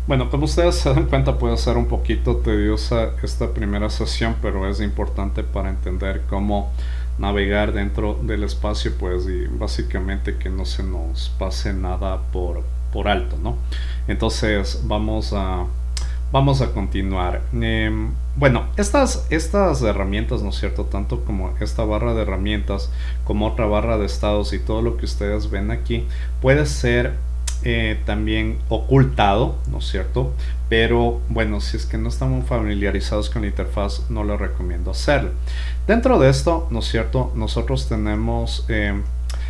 Bueno, como ustedes se dan cuenta, puede ser un poquito tediosa esta primera sesión, pero es importante para entender cómo navegar dentro del espacio, pues, y básicamente que no se nos pase nada por alto, ¿no? Entonces, vamos a continuar. Bueno, estas herramientas, ¿no es cierto? Tanto como esta barra de herramientas, como otra barra de estados y todo lo que ustedes ven aquí, puede ser también ocultado, ¿no es cierto? Pero bueno, si es que no estamos familiarizados con la interfaz, no lo recomiendo hacerlo. Dentro de esto, ¿no es cierto? Nosotros tenemos,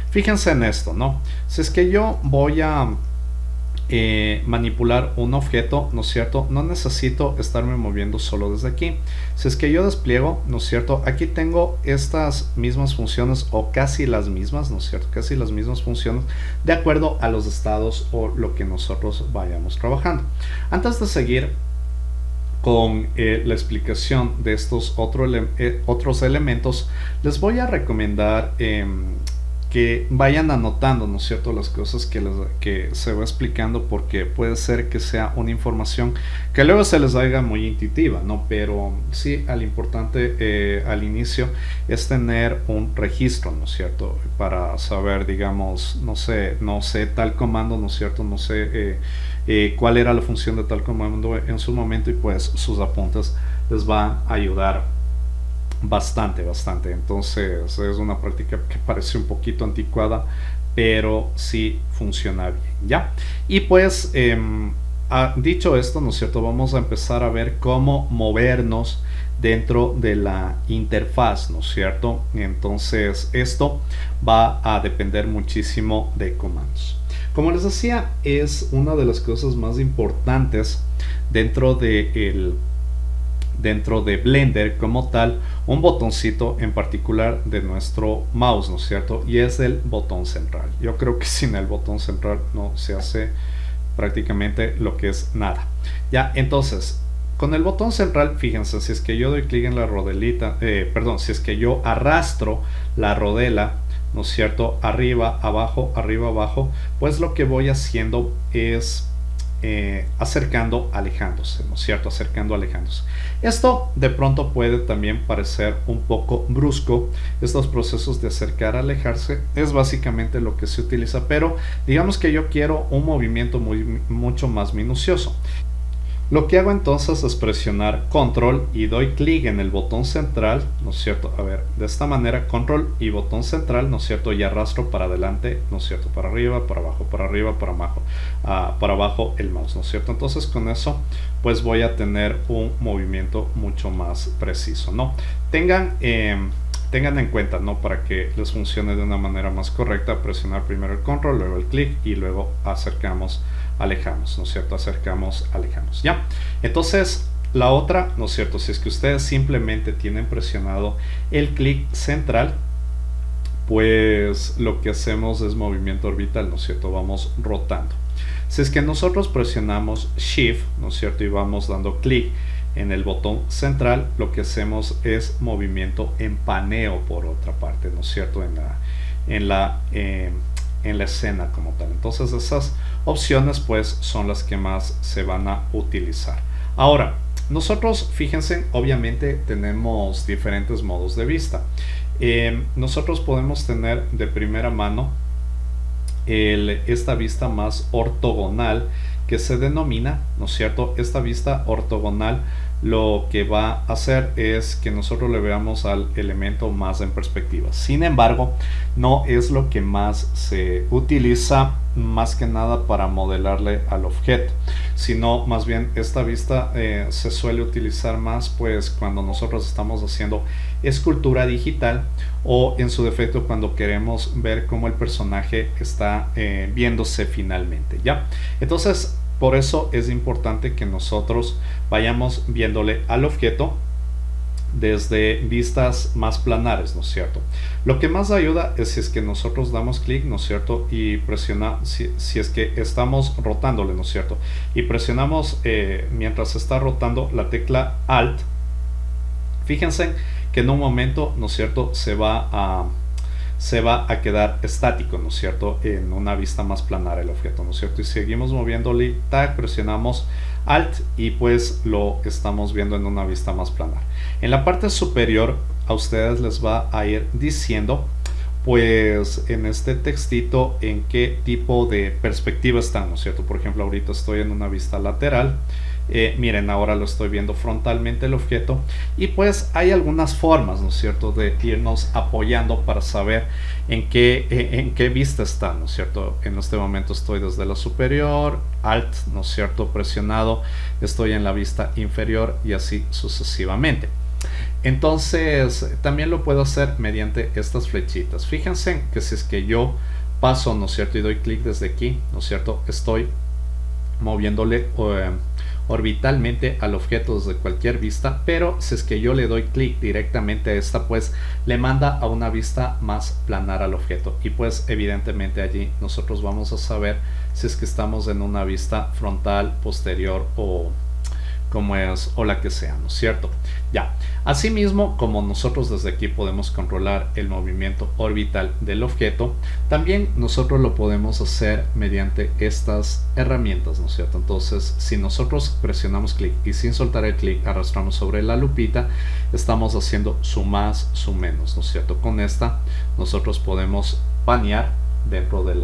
fíjense en esto, ¿no? Si es que yo voy a manipular un objeto, ¿no es cierto? No necesito estarme moviendo solo desde aquí. Si es que yo despliego, ¿no es cierto? Aquí tengo estas mismas funciones o casi las mismas, ¿no es cierto? Casi las mismas funciones de acuerdo a los estados o lo que nosotros vayamos trabajando. Antes de seguir con la explicación de estos otros elementos, les voy a recomendar que vayan anotando, ¿no es cierto?, las cosas que se va explicando, porque puede ser que sea una información que luego se les haga muy intuitiva, ¿no? Pero sí, al importante al inicio es tener un registro, ¿no es cierto?, para saber, digamos, no sé tal comando, ¿no es cierto?, no sé cuál era la función de tal comando en su momento, y pues sus apuntes les van a ayudar bastante. Entonces es una práctica que parece un poquito anticuada, pero sí funciona bien, ¿ya? Y pues, dicho esto, ¿no es cierto? Vamos a empezar a ver cómo movernos dentro de la interfaz, ¿no es cierto? Entonces esto va a depender muchísimo de comandos. Como les decía, es una de las cosas más importantes dentro de Blender como tal, un botoncito en particular de nuestro mouse, ¿no es cierto? Y es el botón central. Yo creo que sin el botón central no se hace prácticamente lo que es nada. Ya, entonces, con el botón central, fíjense, si es que yo doy clic en la rodelita, si es que yo arrastro la rodela, ¿no es cierto?, arriba, abajo, pues lo que voy haciendo es acercando, alejándose, ¿no es cierto? Acercando, alejándose. Esto de pronto puede también parecer un poco brusco. Estos procesos de acercar, alejarse es básicamente lo que se utiliza, pero digamos que yo quiero un movimiento mucho más minucioso. Lo que hago entonces es presionar control y doy clic en el botón central, ¿no es cierto? A ver, de esta manera, control y botón central, ¿no es cierto? Y arrastro para adelante, ¿no es cierto? Para arriba, para abajo, para arriba, para abajo el mouse, ¿no es cierto? Entonces con eso pues voy a tener un movimiento mucho más preciso, ¿no? Tengan en cuenta, ¿no?, para que les funcione de una manera más correcta, presionar primero el control, luego el clic y luego acercamos, alejamos, ¿no es cierto? Acercamos, alejamos, ¿ya? Entonces, la otra, ¿no es cierto?, si es que ustedes simplemente tienen presionado el clic central, pues lo que hacemos es movimiento orbital, ¿no es cierto? Vamos rotando. Si es que nosotros presionamos Shift, ¿no es cierto?, y vamos dando clic en el botón central, lo que hacemos es movimiento en paneo, por otra parte, ¿no es cierto?, en la escena como tal. Entonces esas opciones pues son las que más se van a utilizar. Ahora, nosotros, fíjense, obviamente tenemos diferentes modos de vista. Nosotros podemos tener de primera mano esta vista más ortogonal, que se denomina, ¿no es cierto? Esta vista ortogonal lo que va a hacer es que nosotros le veamos al elemento más en perspectiva. Sin embargo, no es lo que más se utiliza, más que nada para modelarle al objeto, sino más bien esta vista se suele utilizar más pues cuando nosotros estamos haciendo escultura digital, o en su defecto cuando queremos ver cómo el personaje está viéndose finalmente, ¿ya? Entonces, por eso es importante que nosotros vayamos viéndole al objeto desde vistas más planares, ¿no es cierto? Lo que más ayuda es si es que nosotros damos clic, ¿no es cierto?, y presionamos, si es que estamos rotándole, ¿no es cierto?, y presionamos mientras está rotando la tecla Alt, fíjense que en un momento, ¿no es cierto?, se va a quedar estático, ¿no es cierto?, en una vista más planar el objeto, ¿no es cierto? Y seguimos moviéndole, tag, presionamos Alt y pues lo estamos viendo en una vista más planar. En la parte superior a ustedes les va a ir diciendo pues en este textito en qué tipo de perspectiva están, ¿no es cierto? Por ejemplo, ahorita estoy en una vista lateral. Miren, ahora lo estoy viendo frontalmente el objeto y pues hay algunas formas, ¿no es cierto?, de irnos apoyando para saber en qué vista está, ¿no es cierto? En este momento estoy desde la superior, Alt, ¿no es cierto?, presionado, estoy en la vista inferior y así sucesivamente. Entonces también lo puedo hacer mediante estas flechitas. Fíjense que si es que yo paso, ¿no es cierto?, y doy clic desde aquí, ¿no es cierto?, estoy moviéndole orbitalmente al objeto desde cualquier vista, pero si es que yo le doy clic directamente a esta, pues le manda a una vista más planar al objeto y pues evidentemente allí nosotros vamos a saber si es que estamos en una vista frontal, posterior o la que sea, ¿no es cierto? Ya, asimismo, como nosotros desde aquí podemos controlar el movimiento orbital del objeto, también nosotros lo podemos hacer mediante estas herramientas, ¿no es cierto? Entonces, si nosotros presionamos clic y sin soltar el clic arrastramos sobre la lupita, estamos haciendo su más, su menos, ¿no es cierto? Con esta nosotros podemos panear dentro de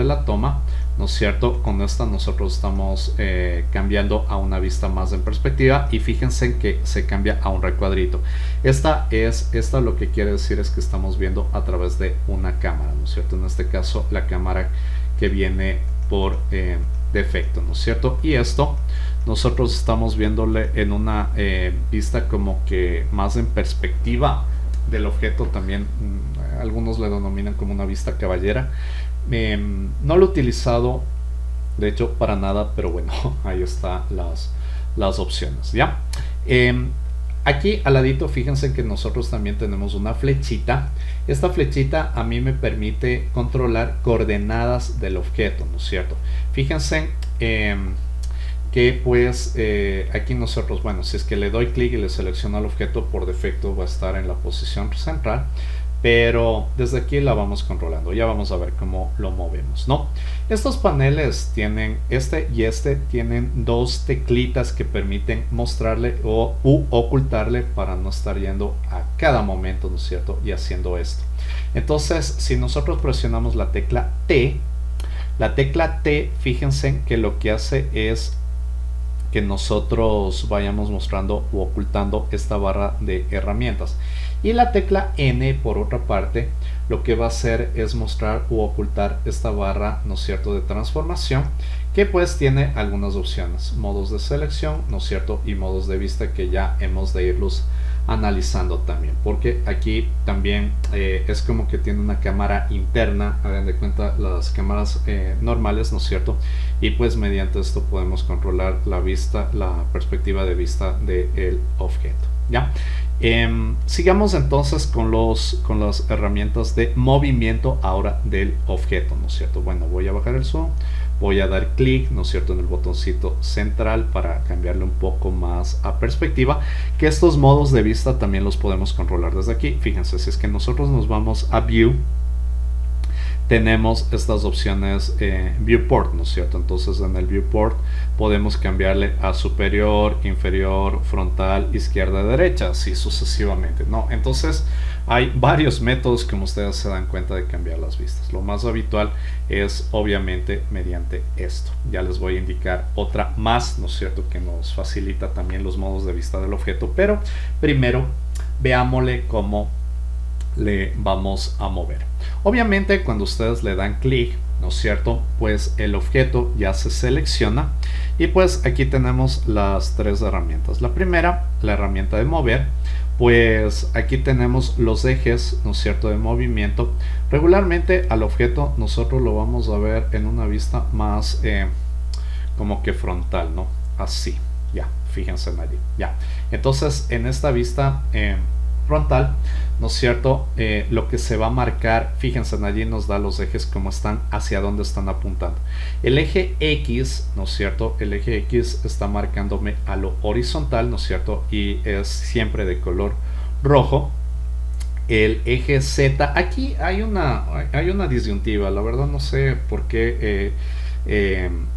la toma, ¿no es cierto? Con esta nosotros estamos cambiando a una vista más en perspectiva y fíjense que se cambia a un recuadrito. Esta lo que quiere decir es que estamos viendo a través de una cámara, ¿no es cierto? En este caso la cámara que viene por defecto, ¿no es cierto? Y esto nosotros estamos viéndole en una vista como que más en perspectiva del objeto también. Algunos le denominan como una vista caballera. No lo he utilizado de hecho para nada, pero bueno, ahí están las opciones, ¿ya? Aquí al ladito fíjense que nosotros también tenemos una flechita. Esta flechita a mí me permite controlar coordenadas del objeto, ¿no es cierto? Fíjense que pues aquí nosotros, bueno, si es que le doy clic y le selecciono al objeto, por defecto va a estar en la posición central, pero desde aquí la vamos controlando. Ya vamos a ver cómo lo movemos, ¿no? Estos paneles tienen tienen dos teclitas que permiten mostrarle u ocultarle para no estar yendo a cada momento, ¿no es cierto?, y haciendo esto. Entonces, si nosotros presionamos la tecla T, fíjense que lo que hace es que nosotros vayamos mostrando u ocultando esta barra de herramientas, y la tecla N por otra parte lo que va a hacer es mostrar u ocultar esta barra, ¿no es cierto?, de transformación, que pues tiene algunas opciones, modos de selección, ¿no es cierto?, y modos de vista que ya hemos de irlos analizando también, porque aquí también es como que tiene una cámara interna, hagan de cuenta las cámaras normales, ¿no es cierto?, y pues mediante esto podemos controlar la vista, la perspectiva de vista del objeto, ¿ya? Sigamos entonces con las herramientas de movimiento ahora del objeto, ¿no es cierto? Bueno, voy a bajar el zoom, voy a dar clic, ¿no es cierto?, en el botoncito central para cambiarle un poco más a perspectiva, que estos modos de vista también los podemos controlar desde aquí. Fíjense, si es que nosotros nos vamos a View, tenemos estas opciones Viewport, ¿no es cierto? Entonces en el Viewport podemos cambiarle a superior, inferior, frontal, izquierda, derecha, así sucesivamente, ¿no? Entonces hay varios métodos, como ustedes se dan cuenta, de cambiar las vistas. Lo más habitual es obviamente mediante esto. Ya les voy a indicar otra más, ¿no es cierto?, que nos facilita también los modos de vista del objeto, pero primero veámosle cómo le vamos a mover. Obviamente cuando ustedes le dan clic, ¿no es cierto?, pues el objeto ya se selecciona y pues aquí tenemos las tres herramientas. La primera, la herramienta de mover, pues aquí tenemos los ejes, ¿no es cierto?, de movimiento. Regularmente al objeto nosotros lo vamos a ver en una vista más como que frontal, ¿no? Así, ya, fíjense en allí, ya. Entonces en esta vista frontal, ¿no es cierto?, lo que se va a marcar, fíjense, allí nos da los ejes como están, hacia dónde están apuntando. El eje X, ¿no es cierto?, el eje X está marcándome a lo horizontal, ¿no es cierto?, y es siempre de color rojo. El eje Z, aquí hay una disyuntiva, la verdad no sé por qué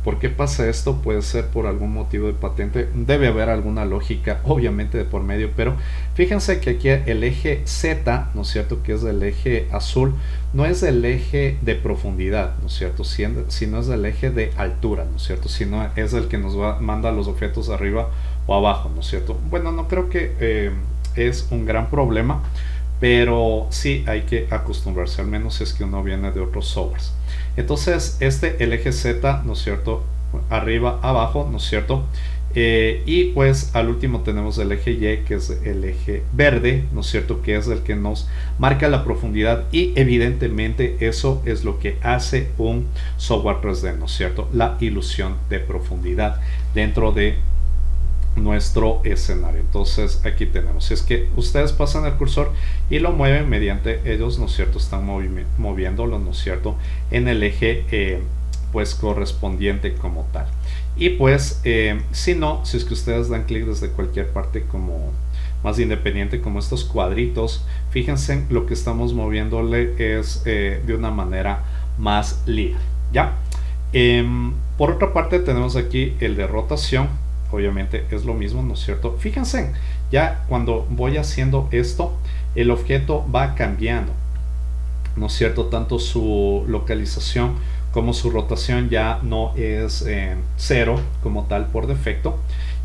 ¿Por qué pasa esto? Puede ser por algún motivo de patente, debe haber alguna lógica obviamente de por medio, pero fíjense que aquí el eje Z, ¿no es cierto?, que es el eje azul, no es el eje de profundidad, ¿no es cierto?, sino es el eje de altura, ¿no es cierto?, sino es el que nos manda los objetos arriba o abajo, ¿no es cierto? Bueno, no creo que es un gran problema, pero sí hay que acostumbrarse, al menos si es que uno viene de otros softwares. Entonces el eje Z, ¿no es cierto?, arriba, abajo, ¿no es cierto? Y pues al último tenemos el eje Y, que es el eje verde, ¿no es cierto?, que es el que nos marca la profundidad, y evidentemente eso es lo que hace un software 3D, ¿no es cierto?, la ilusión de profundidad dentro de nuestro escenario. Entonces aquí tenemos, si es que ustedes pasan el cursor y lo mueven mediante ellos, ¿no es cierto?, están moviéndolo, ¿no es cierto?, en el eje pues correspondiente como tal. Y pues si no, si es que ustedes dan clic desde cualquier parte como más independiente, como estos cuadritos, fíjense, lo que estamos moviéndole es de una manera más libre, ¿ya? Por otra parte tenemos aquí el de rotación. Obviamente es lo mismo, ¿no es cierto? Fíjense, ya cuando voy haciendo esto, el objeto va cambiando, ¿no es cierto? Tanto su localización como su rotación ya no es 0 como tal por defecto.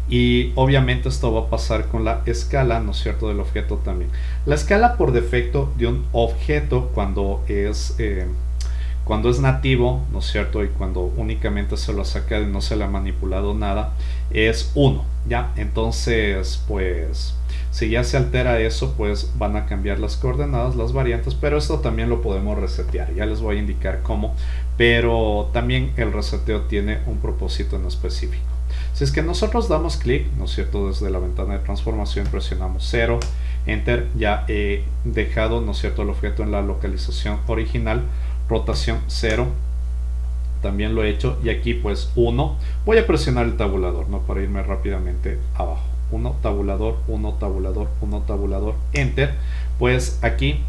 Y obviamente esto va a pasar con la escala, ¿no es cierto?, del objeto también. La escala por defecto de un objeto cuando es nativo, ¿no es cierto?, y cuando únicamente se lo saca y no se le ha manipulado nada, es 1, ¿ya? Entonces, pues, si ya se altera eso, pues van a cambiar las coordenadas, las variantes, pero esto también lo podemos resetear, ya les voy a indicar cómo, pero también el reseteo tiene un propósito en específico. Si es que nosotros damos clic, ¿no es cierto?, desde la ventana de transformación, presionamos 0, Enter, ya he dejado, ¿no es cierto?, el objeto en la localización original, rotación 0, también lo he hecho, y aquí pues 1, voy a presionar el tabulador, ¿no?, para irme rápidamente abajo, 1, tabulador, 1, tabulador, 1, tabulador, Enter, pues aquí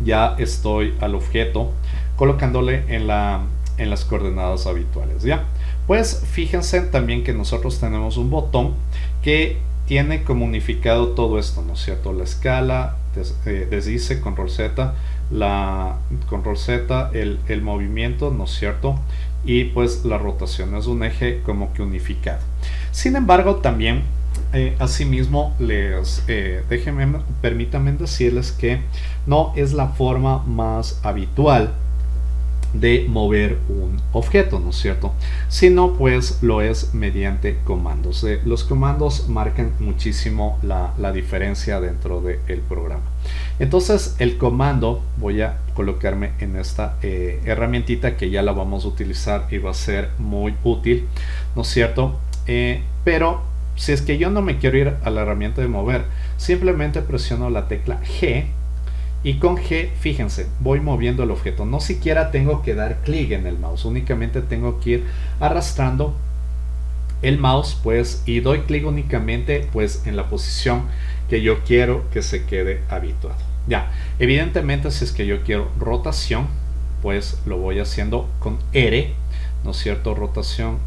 ya estoy al objeto colocándole en las coordenadas habituales, ¿ya? Pues fíjense también que nosotros tenemos un botón que tiene como unificado todo esto, ¿no es cierto?, la escala, deslice, control Z, la control Z, el movimiento, ¿no es cierto?, y pues la rotación, es un eje como que unificado. Sin embargo, también asimismo permítanme decirles que no es la forma más habitual de mover un objeto, ¿no es cierto?, sino pues lo es mediante comandos. Los comandos marcan muchísimo la diferencia dentro del programa. Entonces el comando, voy a colocarme en esta herramientita que ya la vamos a utilizar y va a ser muy útil, ¿no es cierto?, pero si es que yo no me quiero ir a la herramienta de mover, simplemente presiono la tecla G. Y con G, fíjense, voy moviendo el objeto. No siquiera tengo que dar clic en el mouse, únicamente tengo que ir arrastrando el mouse, pues, y doy clic únicamente pues en la posición que yo quiero que se quede habituado. Ya, evidentemente si es que yo quiero rotación, pues lo voy haciendo con R, ¿no es cierto?, rotación,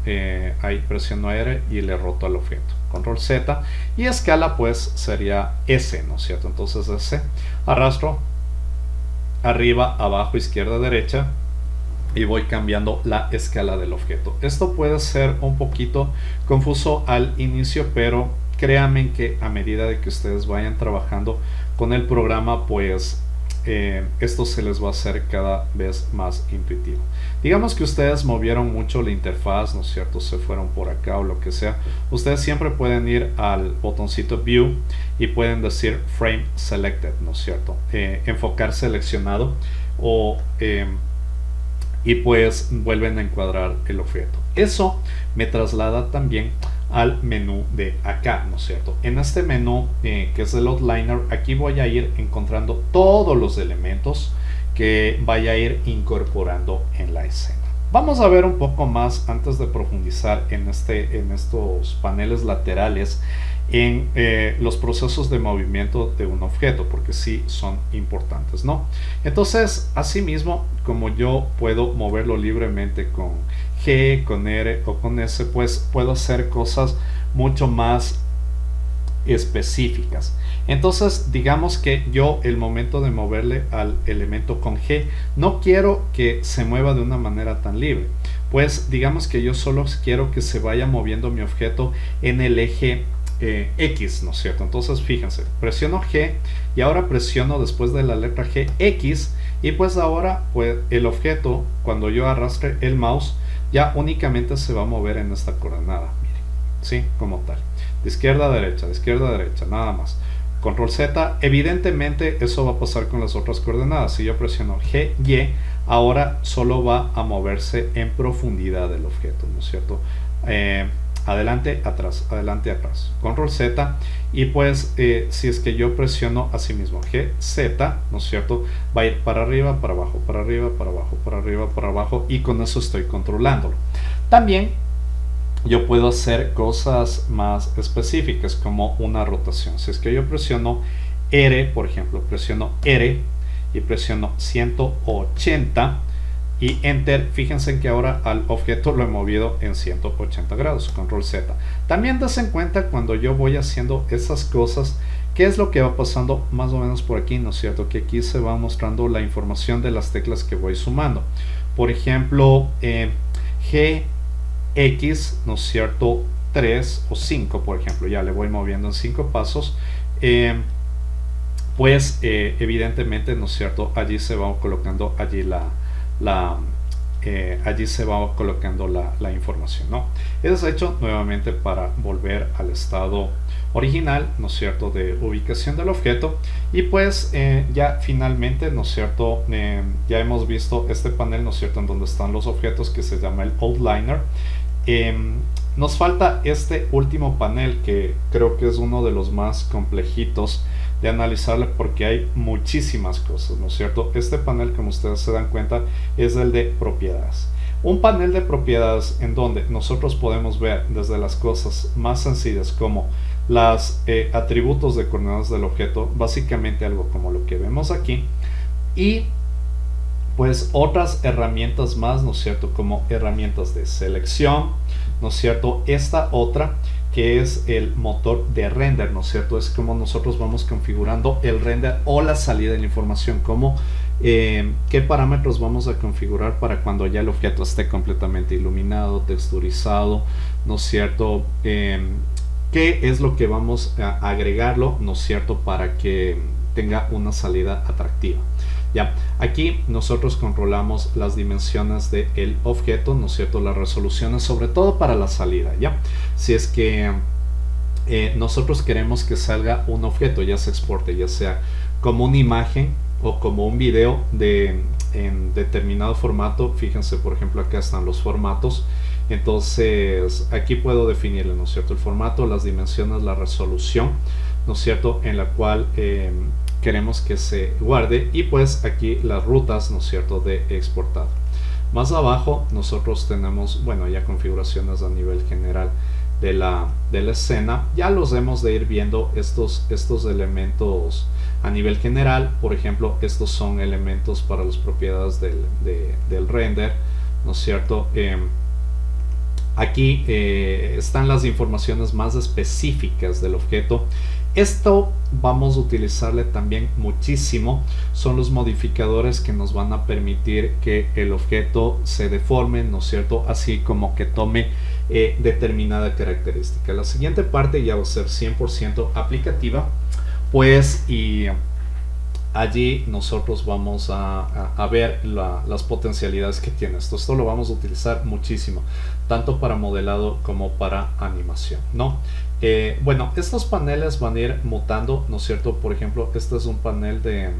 ahí presiono R y le roto al objeto, control Z, y escala pues sería S, ¿no es cierto?, entonces S, arrastro arriba, abajo, izquierda, derecha, y voy cambiando la escala del objeto. Esto puede ser un poquito confuso al inicio, pero créanme que a medida de que ustedes vayan trabajando con el programa, pues esto se les va a hacer cada vez más intuitivo. Digamos que ustedes movieron mucho la interfaz, ¿no es cierto?, se fueron por acá o lo que sea, ustedes siempre pueden ir al botoncito View y pueden decir Frame Selected, ¿no es cierto?, enfocar seleccionado, y pues vuelven a encuadrar el objeto. Eso me traslada también al menú de acá, ¿no es cierto? En este menú que es el outliner, aquí voy a ir encontrando todos los elementos que vaya a ir incorporando en la escena. Vamos a ver un poco más antes de profundizar en estos paneles laterales en los procesos de movimiento de un objeto, porque sí son importantes, ¿no? Entonces, asimismo, como yo puedo moverlo libremente con G, con R o con S, pues puedo hacer cosas mucho más específicas. Entonces digamos que yo, el momento de moverle al elemento con G, no quiero que se mueva de una manera tan libre, pues digamos que yo solo quiero que se vaya moviendo mi objeto en el eje X, ¿no es cierto? Entonces fíjense, presiono G y ahora presiono después de la letra G X, y pues ahora pues el objeto, cuando yo arrastre el mouse, ya únicamente se va a mover en esta coordenada, miren, ¿sí? Como tal, de izquierda a derecha, nada más. Control Z, evidentemente eso va a pasar con las otras coordenadas. Si yo presiono G, Y, ahora solo va a moverse en profundidad del objeto, ¿no es cierto? Adelante, atrás, Control Z, y pues si es que yo presiono así mismo G, Z, ¿no es cierto? Va a ir para arriba, para abajo, para arriba, para abajo, para arriba, para abajo, y con eso estoy controlándolo. También yo puedo hacer cosas más específicas como una rotación. Si es que yo presiono R, por ejemplo, presiono R y presiono 180 y Enter, fíjense en que ahora al objeto lo he movido en 180 grados, Control Z. También dense en cuenta cuando yo voy haciendo esas cosas, qué es lo que va pasando más o menos por aquí, ¿no es cierto? Que aquí se va mostrando la información de las teclas que voy sumando. Por ejemplo, G, X, ¿no es cierto? 3 o 5, por ejemplo, ya le voy moviendo en 5 pasos, pues evidentemente, ¿no es cierto? Allí se va colocando allí allí se va colocando la información, ¿no? Eso es hecho nuevamente para volver al estado original, ¿no es cierto?, de ubicación del objeto. Y pues ya finalmente, ¿no es cierto?, ya hemos visto este panel, ¿no es cierto?, en donde están los objetos, que se llama el outliner. Nos falta este último panel, que creo que es uno de los más complejitos de analizarle, porque hay muchísimas cosas, ¿no es cierto? Este panel, como ustedes se dan cuenta, es el de propiedades. Un panel de propiedades en donde nosotros podemos ver desde las cosas más sencillas como los atributos de coordenadas del objeto, básicamente algo como lo que vemos aquí, y pues otras herramientas más, ¿no es cierto?, como herramientas de selección, ¿no es cierto? Esta otra, que es el motor de render, ¿no es cierto? Es como nosotros vamos configurando el render o la salida de la información, como qué parámetros vamos a configurar para cuando ya el objeto esté completamente iluminado, texturizado, ¿no es cierto? Qué es lo que vamos a agregarlo, ¿no es cierto?, para que tenga una salida atractiva. Ya, aquí nosotros controlamos las dimensiones del objeto, ¿no es cierto?, las resoluciones, sobre todo para la salida, ¿ya? Si es que nosotros queremos que salga un objeto, ya se exporte, ya sea como una imagen o como un video en determinado formato, fíjense, por ejemplo, acá están los formatos. Entonces aquí puedo definirle, ¿no es cierto?, el formato, las dimensiones, la resolución, ¿no es cierto?, en la cual queremos que se guarde, y pues aquí las rutas, ¿no es cierto?, de exportado. Más abajo nosotros tenemos, bueno, ya configuraciones a nivel general de la escena. Ya los hemos de ir viendo estos elementos a nivel general. Por ejemplo, estos son elementos para las propiedades del render, ¿no es cierto? Aquí están las informaciones más específicas del objeto. Esto vamos a utilizarle también muchísimo, son los modificadores que nos van a permitir que el objeto se deforme, ¿no es cierto?, así como que tome determinada característica. La siguiente parte ya va a ser 100% aplicativa, pues, y allí nosotros vamos a ver las potencialidades que tiene esto. Esto lo vamos a utilizar muchísimo, tanto para modelado como para animación, ¿no? Bueno, estos paneles van a ir mutando, ¿no es cierto? Por ejemplo, este es un panel de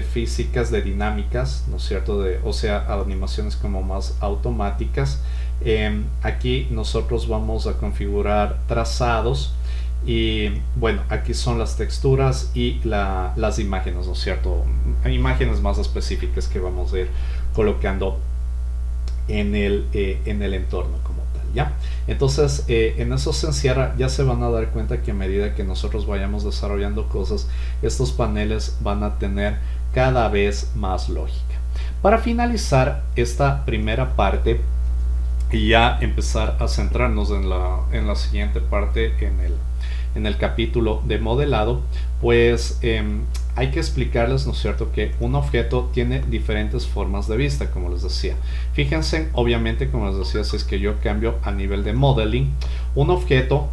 físicas, de dinámicas, ¿no es cierto? O sea, animaciones como más automáticas. Aquí nosotros vamos a configurar trazados. Y bueno, aquí son las texturas y las imágenes, ¿no es cierto? Hay imágenes más específicas que vamos a ir colocando en el entorno como tal, ¿ya? Entonces en eso se encierra. Ya se van a dar cuenta que a medida que nosotros vayamos desarrollando cosas, estos paneles van a tener cada vez más lógica. Para finalizar esta primera parte y ya empezar a centrarnos en la siguiente parte, en el capítulo de modelado, pues hay que explicarles, ¿no es cierto?, que un objeto tiene diferentes formas de vista, como les decía. Fíjense, obviamente, como les decía, si es que yo cambio a nivel de modeling, un objeto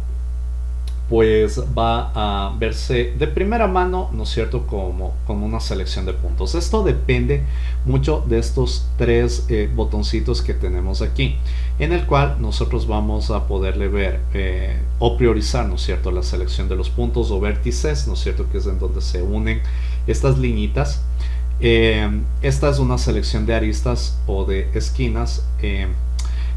pues va a verse de primera mano, ¿no es cierto?, como una selección de puntos. Esto depende mucho de estos tres botoncitos que tenemos aquí, en el cual nosotros vamos a poderle ver o priorizar, ¿no es cierto?, la selección de los puntos o vértices, ¿no es cierto?, que es en donde se unen estas liñitas. Esta es una selección de aristas o de esquinas.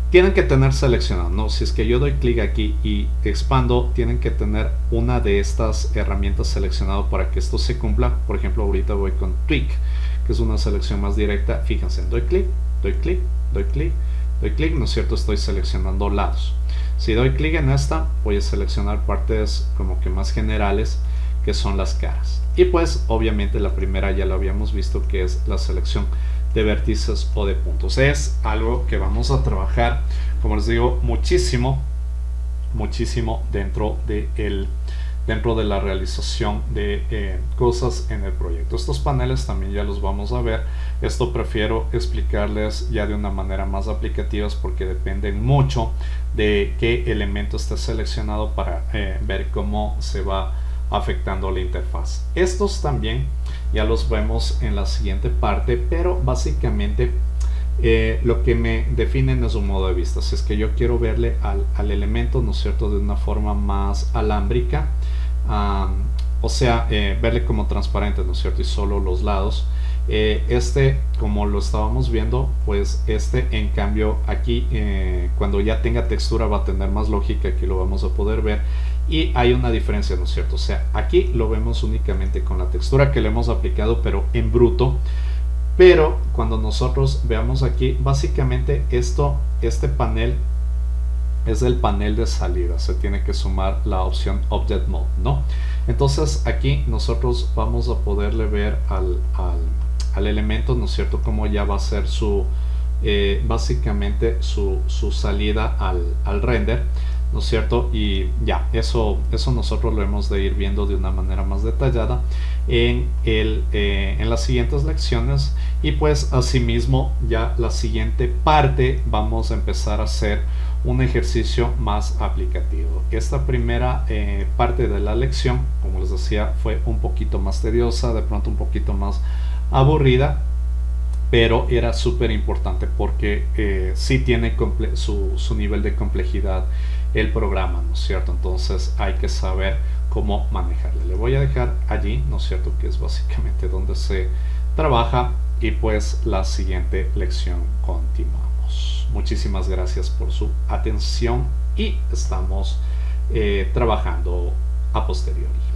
Tienen que tener seleccionado, ¿no? Si es que yo doy clic aquí y expando, tienen que tener una de estas herramientas seleccionado para que esto se cumpla. Por ejemplo, ahorita voy con Tweak, que es una selección más directa. Fíjense, doy clic, doy clic, doy clic, doy clic, ¿no es cierto? Estoy seleccionando lados. Si doy clic en esta, voy a seleccionar partes como que más generales, que son las caras. Y pues, obviamente, la primera ya la habíamos visto, que es la selección de vértices o de puntos. Es algo que vamos a trabajar, como les digo, muchísimo dentro de la realización de cosas en el proyecto. Estos paneles también ya los vamos a ver. Esto prefiero explicarles ya de una manera más aplicativa, porque dependen mucho de qué elemento esté seleccionado para ver cómo se va afectando la interfaz. Estos también ya los vemos en la siguiente parte, pero básicamente lo que me definen es un modo de vista. Si es que yo quiero verle al elemento, ¿no es cierto?, de una forma más alámbrica, o sea, verle como transparente, ¿no es cierto?, y solo los lados. Como lo estábamos viendo, pues en cambio aquí, cuando ya tenga textura, va a tener más lógica. Aquí lo vamos a poder ver y hay una diferencia, ¿no es cierto? O sea, aquí lo vemos únicamente con la textura que le hemos aplicado, pero en bruto. Pero cuando nosotros veamos aquí, básicamente este panel es el panel de salida. Se tiene que sumar la opción Object Mode, ¿no? Entonces aquí nosotros vamos a poderle ver al elemento, ¿no es cierto?, cómo ya va a ser básicamente su salida al render, ¿no es cierto? Y ya, eso nosotros lo hemos de ir viendo de una manera más detallada en las siguientes lecciones. Y pues asimismo, ya la siguiente parte vamos a empezar a hacer un ejercicio más aplicativo. Esta primera parte de la lección, como les decía, fue un poquito más tediosa, de pronto un poquito más aburrida, pero era súper importante porque sí tiene su nivel de complejidad el programa, ¿no es cierto? Entonces hay que saber cómo manejarle. Le voy a dejar allí, ¿no es cierto?, que es básicamente donde se trabaja, y pues la siguiente lección continuamos. Muchísimas gracias por su atención y estamos trabajando a posteriori.